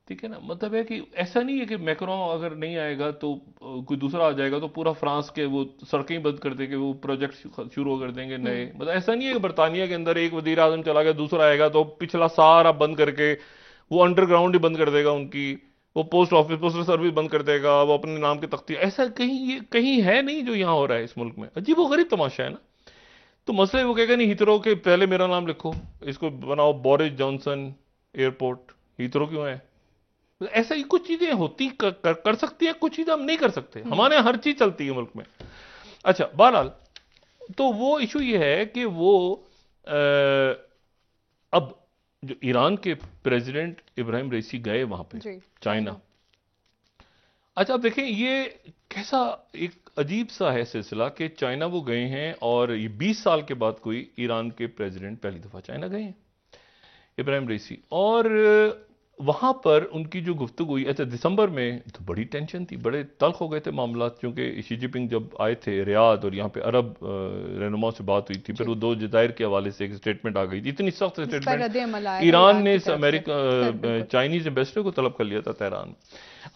ठीक है ना। मतलब है कि ऐसा नहीं है कि मैक्रोन अगर नहीं आएगा तो कोई दूसरा आ जाएगा तो पूरा फ्रांस के वो सड़कें बंद कर देंगे, वो प्रोजेक्ट शुरू कर देंगे नए। मतलब ऐसा नहीं है कि बरतानिया के अंदर एक वजीर आजम चला गया, दूसरा आएगा तो पिछला सारा बंद करके वो अंडरग्राउंड ही बंद कर देगा, उनकी वो पोस्ट ऑफिस, पोस्टल सर्विस बंद कर देगा, वो अपने नाम की तख्ती। ऐसा कहीं है नहीं जो यहाँ हो रहा है इस मुल्क में। अजीब वो गरीब तमाशा है ना। तो मसले वो कहेगा नहीं हीथरो के पहले मेरा नाम लिखो, इसको बनाओ बोरिस जॉनसन एयरपोर्ट, हीथरो क्यों है? ऐसा ही कुछ चीजें होती कर सकती है, कुछ चीजें हम नहीं कर सकते। हमारे यहाँ हर चीज चलती है मुल्क में। अच्छा, बहरहाल तो वो इशू ये है कि वो अब जो ईरान के प्रेसिडेंट इब्राहिम रईसी गए वहां पे चाइना। अच्छा, अब देखें ये कैसा एक अजीब सा है सिलसिला कि चाइना वो गए हैं, और ये 20 साल के बाद कोई ईरान के प्रेसिडेंट पहली दफा चाइना गए हैं, इब्राहिम रईसी। और वहां पर उनकी जो गुफ्तगू हुई, अच्छा दिसंबर में तो बड़ी टेंशन थी, बड़े तल्ख हो गए थे मामला, क्योंकि शी जिनपिंग जब आए थे रियाद और यहाँ पे अरब रहनुमाओं से बात हुई थी, फिर वो 2 जज़ायर के हवाले से एक स्टेटमेंट आ गई थी, इतनी सख्त स्टेटमेंट, ईरान ने अमेरिका चाइनीज एम्बेसडर को तलब कर लिया था तेहरान।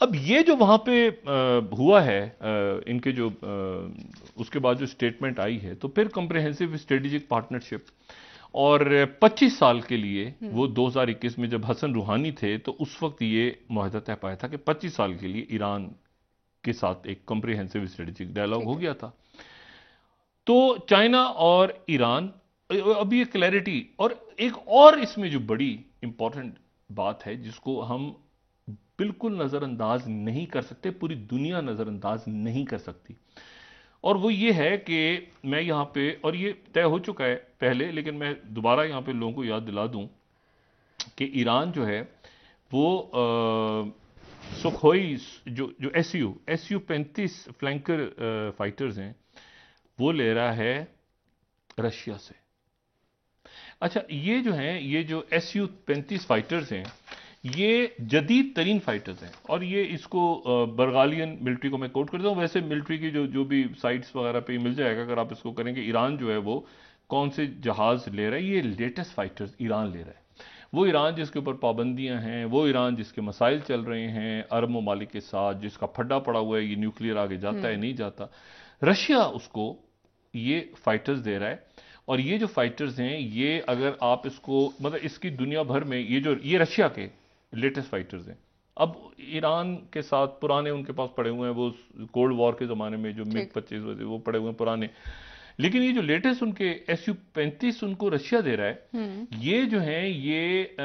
अब ये जो वहां पे हुआ है, इनके जो उसके बाद जो स्टेटमेंट आई है, तो फिर कॉम्प्रिहेंसिव स्ट्रेटेजिक पार्टनरशिप, और 25 साल के लिए, वो 2021 में जब हसन रूहानी थे तो उस वक्त ये मुआहदा तय पाया था कि 25 साल के लिए ईरान के साथ एक कॉम्प्रिहेंसिव स्ट्रेटेजिक डायलॉग हो गया था। तो चाइना और ईरान, अभी ये क्लैरिटी, और एक और इसमें जो बड़ी इंपॉर्टेंट बात है जिसको हम बिल्कुल नजरअंदाज नहीं कर सकते, पूरी दुनिया नजरअंदाज नहीं कर सकती, और वो ये है कि मैं यहां पे, और ये तय हो चुका है पहले, लेकिन मैं दोबारा यहां पे लोगों को याद दिला दूं कि ईरान जो है वो सुखोई जो SU-35 फ्लैंकर फाइटर्स हैं वो ले रहा है रशिया से। अच्छा, ये जो SU-35 फाइटर्स हैं ये जदीद तरीन फाइटर्स हैं और ये इसको बर्गालियन मिलिट्री को मैं कोट करता हूँ। वैसे मिलिट्री की जो भी साइट्स वगैरह पे मिल जाएगा अगर आप इसको करेंगे। ईरान जो है वो कौन से जहाज ले रहा है, ये लेटेस्ट फाइटर्स ईरान ले रहा है। वो ईरान जिसके ऊपर पाबंदियां हैं, वो ईरान जिसके मसाइल चल रहे हैं अरब ममालिक के साथ, जिसका फड्डा पड़ा हुआ है, ये न्यूक्लियर आगे जाता है नहीं जाता, रशिया उसको ये फाइटर्स दे रहा है। और ये जो फाइटर्स हैं ये अगर आप इसको मतलब इसकी दुनिया भर में ये रशिया के लेटेस्ट फाइटर्स हैं। अब ईरान के साथ पुराने उनके पास पड़े हुए हैं, वो कोल्ड वॉर के ज़माने में जो MiG-25 वो पड़े हुए हैं पुराने। लेकिन ये जो लेटेस्ट उनके SU-35 उनको रशिया दे रहा है, ये जो है ये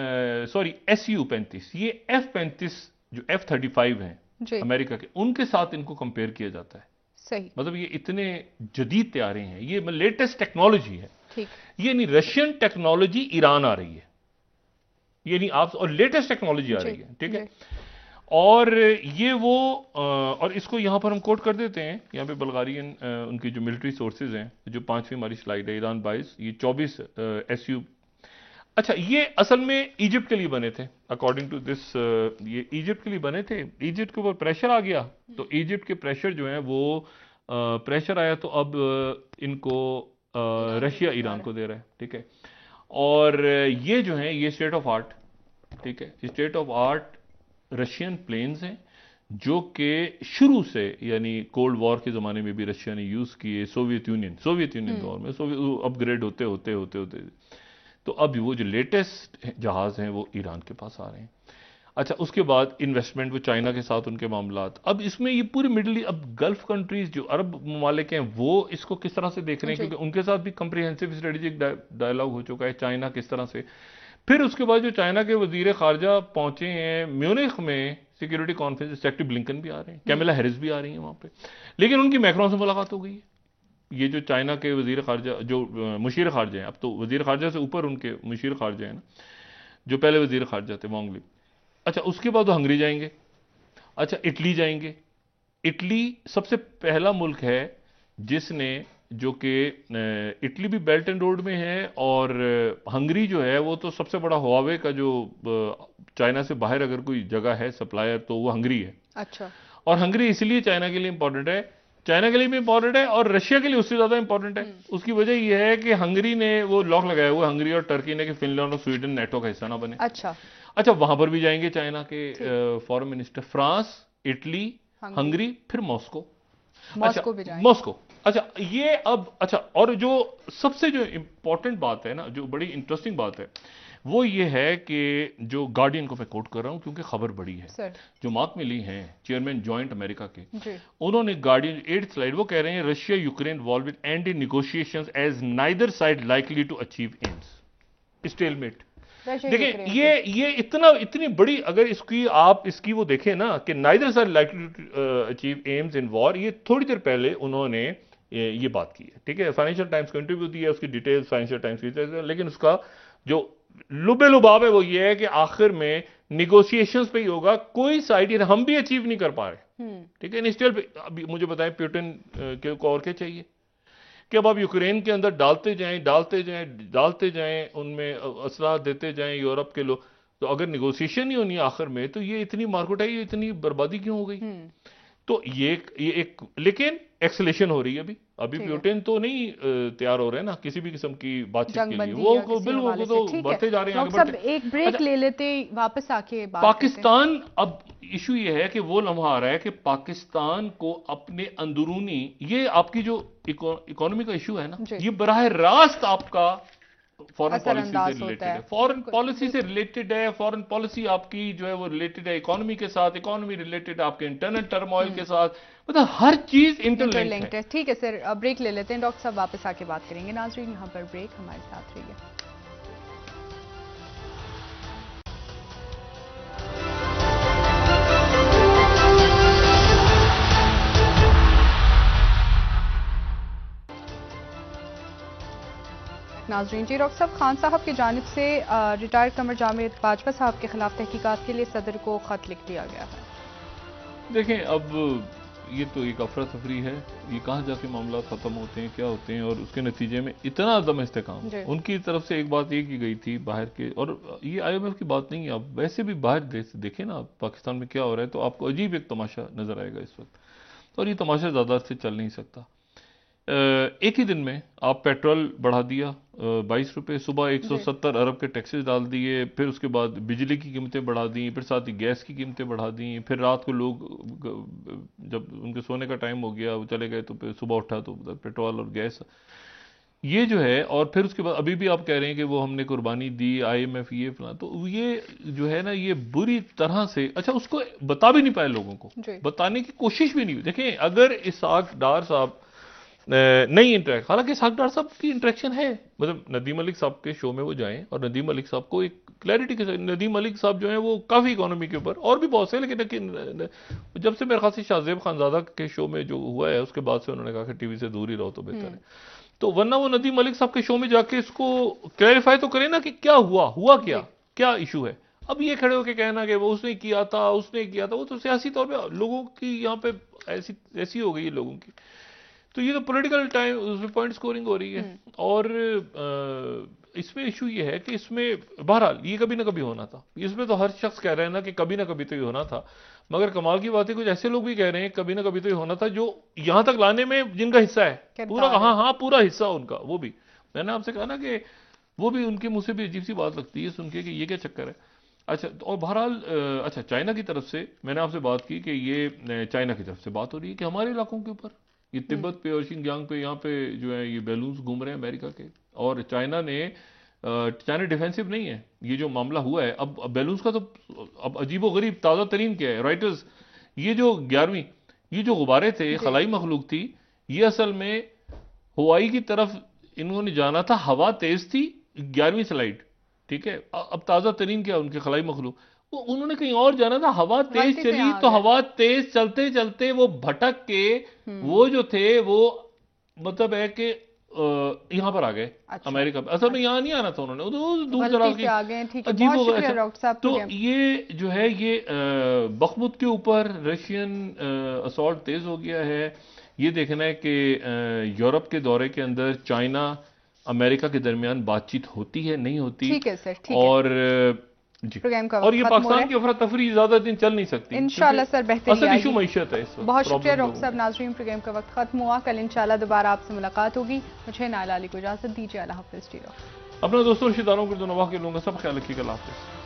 सॉरी SU-35 ये F-35 जो F-35 हैं अमेरिका के, उनके साथ इनको कंपेयर किया जाता है। सही, मतलब ये इतने जदीद तैयारे हैं, ये लेटेस्ट टेक्नोलॉजी है। ठीक, ये नहीं रशियन टेक्नोलॉजी ईरान आ रही है, ये नहीं आप, और लेटेस्ट टेक्नोलॉजी आ रही है, ठीक है। और ये वो और इसको यहां पर हम कोट कर देते हैं, यहां पे बल्गारियन उनकी जो मिलिट्री सोर्सेज हैं, जो 5वीं हमारी स्लाइड है, ईरान 22, ये 24 SU। अच्छा, ये असल में इजिप्ट के लिए बने थे अकॉर्डिंग टू दिस, ये इजिप्ट के लिए बने थे। इजिप्ट के ऊपर प्रेशर आ गया तो इजिप्ट के प्रेशर जो है वो प्रेशर आया तो अब इनको रशिया ईरान को दे रहा है, ठीक है। और ये जो है ये स्टेट ऑफ आर्ट, ठीक है, state of art Russian planes हैं जो कि शुरू से यानी कोल्ड वॉर के ज़माने में भी रशिया ने यूज़ किए। सोवियत यूनियन दौर में अपग्रेड होते होते होते होते तो अब वो जो लेटेस्ट जहाज़ हैं वो ईरान के पास आ रहे हैं। अच्छा, उसके बाद इन्वेस्टमेंट वो चाइना के साथ उनके मामलात, अब इसमें ये पूरे मिडल अब गल्फ कंट्रीज जो अरब ममालिक हैं वो इसको किस तरह से देख रहे हैं, क्योंकि उनके साथ भी कंप्रिहेंसिव स्ट्रेटेजिक डायलॉग हो चुका है चाइना किस तरह से। फिर उसके बाद जो चाइना के वजीर खारजा पहुंचे हैं म्यूनिख में सिक्योरिटी कॉन्फ्रेंस, सेक्रेटरी ब्लिंकन भी आ रहे हैं, कैमिला हैरिस भी आ रही हैं वहां पे, लेकिन उनकी मैक्रोन से मुलाकात हो गई है। ये जो चाइना के वजीर खारजा जो मुशीर खारजा हैं, अब तो वजीर खारजा से ऊपर उनके मुशीर खारजा हैं ना, जो पहले वजीर खारजा थे वांग ली। अच्छा, उसके बाद वो हंगरी जाएंगे, अच्छा इटली जाएंगे। इटली सबसे पहला मुल्क है जिसने, जो कि इटली भी बेल्ट एंड रोड में है, और हंगरी जो है वो तो सबसे बड़ा हुआवे का जो चाइना से बाहर अगर कोई जगह है सप्लायर तो वो हंगरी है। अच्छा, और हंगरी इसलिए चाइना के लिए इंपॉर्टेंट है, चाइना के लिए भी इंपॉर्टेंट है और रशिया के लिए उससे ज्यादा इंपॉर्टेंट है। उसकी वजह यह है कि हंगरी ने वो लॉक लगाया हुआ, हंगरी और टर्की ने, कि फिनलैंड और स्वीडन नेटो का हिस्सा ना बने। अच्छा, वहां पर भी जाएंगे चाइना के foreign minister, France, Italy, Hungary, फिर मॉस्को भी जाएंगे। मॉस्को, अच्छा ये अब, अच्छा, और जो सबसे जो इंपॉर्टेंट बात है ना, जो बड़ी इंटरेस्टिंग बात है वो ये है कि जो गार्डियन को मैं कोट कर रहा हूं क्योंकि खबर बड़ी है सर, जो मार्क मिली हैं चेयरमैन जॉइंट अमेरिका के, उन्होंने गार्डियन 8th स्लाइड वो कह रहे हैं Russia Ukraine war with end in negotiations as neither side likely to achieve aims, stalemate. देखिए ये इतनी बड़ी, अगर इसकी वो देखें ना कि neither side likely to achieve aims in war, ये थोड़ी देर पहले उन्होंने ये बात की है, ठीक है। फाइनेंशियल टाइम्स को इंटरव्यू दिया, उसकी डिटेल्स फाइनेंशियल टाइम्स की, लेकिन उसका जो लुबे लुबाव है वो ये है कि आखिर में निगोशिएशंस पे ही होगा, कोई साइड हम भी अचीव नहीं कर पा रहे, ठीक है। इंस्टेल पे अभी मुझे बताएं पुतिन को और क्या चाहिए कि अब आप यूक्रेन के अंदर डालते जाएं उनमें असला देते जाएं यूरोप के लोग, तो अगर निगोशिएशन नहीं होनी आखिर में तो ये इतनी मार्कुटाई, इतनी बर्बादी क्यों हो गई। तो ये एक लेकिन एक्सलेशन हो रही है अभी पुतिन तो नहीं तैयार हो रहे हैं ना किसी भी किस्म की बातचीत के लिए, वो बिल्कुल तो बढ़ते जा रहे हैं आगे बढ़ते। एक ब्रेक ले लेते, वापस आके बात पाकिस्तान, अब इशू ये है कि वो लम्हा आ रहा है कि पाकिस्तान को अपने अंदरूनी, ये आपकी जो इकोनॉमी का इशू है ना, ये बराह रास्त आपका फॉरेन पॉलिसी से रिलेटेड है, फॉरेन पॉलिसी से रिलेटेड है। फॉरेन पॉलिसी आपकी जो है वो रिलेटेड है इकोनॉमी के साथ, इकोनॉमी रिलेटेड है आपके इंटरनल टर्मोइल के साथ, मतलब हर चीज इंटरलिंक्ड है। ठीक है सर, ब्रेक ले लेते हैं, डॉक्टर साहब वापस आके बात करेंगे। नाज़रीन, यहाँ पर ब्रेक, हमारे साथ रहिए। नाज़रीन जी, डॉक्टर साहब, खान साहब की जानिब से रिटायर्ड कमर जावेद बाजवा साहब के खिलाफ तहकीकात के लिए सदर को खत लिख दिया गया है। देखें, अब ये तो एक अफरा तफरी है, ये कहाँ जाके मामला खत्म होते हैं, क्या होते हैं, और उसके नतीजे में इतना अदम इस्तेकाम उनकी तरफ से। एक बात ये की गई थी बाहर के, और ये IMF की बात नहीं है, आप वैसे भी बाहर देश देखें ना, आप पाकिस्तान में क्या हो रहा है, तो आपको अजीब एक तमाशा नजर आएगा इस वक्त। और ये तमाशा ज्यादा से चल नहीं सकता। एक ही दिन में आप पेट्रोल बढ़ा दिया 22 रुपये, सुबह 170 अरब के टैक्सेस डाल दिए, फिर उसके बाद बिजली की कीमतें बढ़ा दी, फिर साथ ही गैस की कीमतें बढ़ा दी, फिर रात को लोग जब उनके सोने का टाइम हो गया वो चले गए तो फिर सुबह उठा तो पेट्रोल और गैस, ये जो है। और फिर उसके बाद अभी भी आप कह रहे हैं कि वो हमने कुर्बानी दी, IMF ये फला, तो ये जो है ना, ये बुरी तरह से, अच्छा उसको बता भी नहीं पाए लोगों को, बताने की कोशिश भी नहीं हुई। देखें, अगर इसहाक डार साहब नहीं इंटरेक्ट, हालांकि इसहाक डार साहब की इंटरेक्शन है, मतलब नदीम मलिक साहब के शो में वो जाएं और नदीम मलिक साहब को एक क्लैरिटी के साथ, नदीम मलिक साहब जो है वो काफी इकोनॉमी के ऊपर और भी बहुत से, लेकिन जब से मेरे ख्याल से शाहजेब खानजादा के शो में जो हुआ है उसके बाद से उन्होंने कहा कि टीवी से दूर ही रहो तो बेहतर है। तो वरना वो नदीम मलिक साहब के शो में जाके इसको क्लैरिफाई तो करें ना कि क्या हुआ क्या इशू है। अब ये खड़े होकर कहना कि वो उसने किया था, वो तो सियासी तौर पे लोगों की यहाँ पे ऐसी हो गई है लोगों की। तो ये तो पॉलिटिकल टाइम उसमें पॉइंट स्कोरिंग हो रही है। और इसमें इशू ये है कि इसमें बहरहाल ये कभी ना कभी होना था, इसमें तो हर शख्स कह रहे हैं ना कि कभी ना कभी तो ये होना था, मगर कमाल की बात है कुछ ऐसे लोग भी कह रहे हैं कभी ना कभी तो ये होना था जो यहां तक लाने में जिनका हिस्सा है पूरा, हाँ पूरा हिस्सा उनका। वो भी मैंने आपसे कहा ना कि वो भी उनके मुंह से भी अजीब सी बात लगती है सुन के कि ये क्या चक्कर है। अच्छा, तो और बहरहाल अच्छा, चाइना की तरफ से मैंने आपसे बात की कि ये चाइना की तरफ से बात हो रही है कि हमारे इलाकों के ऊपर, ये तिब्बत पे और शिनजियांग पे यहाँ पे जो है ये बैलून्स घूम रहे हैं अमेरिका के, और चाइना डिफेंसिव नहीं है। ये जो मामला हुआ है अब बैलून्स का, तो अब अजीबोगरीब ताज़ा तरीन क्या है, रॉयटर्स, ये जो 11वीं ये जो गुब्बारे थे, खलाई मखलूक थी, ये असल में हवाई की तरफ इन्होंने जाना था, हवा तेज थी, 11वीं स्लाइड, ठीक है। अब ताज़ा तरीन क्या उनके खलाई मखलूक, वो उन्होंने कहीं और जाना था, हवा तेज चली तो हवा तेज चलते चलते वो भटक के वो जो थे वो मतलब है कि यहां पर आ गए। अच्छा, अमेरिका पे, असल में यहां नहीं आना था उन्होंने, तो दूर दराज की आ गए। ठीक है, बहुत शुक्रिया डॉक्टर साहब। तो ये जो है ये बखमुत के ऊपर रशियन असॉल्ट तेज हो गया है। ये देखना है कि यूरोप के दौरे के अंदर चाइना अमेरिका के दरमियान बातचीत होती है नहीं होती। ठीक है सर, ठीक और जी, और ये पाकिस्तान की अफरा तफरी ज्यादा दिन चल नहीं सकती इंशाल्लाह सर, बेहतरी आएगी। इशू मईशत है इस वक्त। बहुत शुक्रिया डॉक्टर साहब। नाज़रीन, प्रोग्राम का वक्त खत्म हुआ, कल इंशाल्लाह दोबारा आपसे मुलाकात होगी। मुझे नाला अली को इजाजत दीजिए, अल्लाह हाफिज़। अपने दोस्तों रिश्तेदारों को दोनों के लोगों का सब ख्याल रखिएगा, अल्लाह हाफिज़।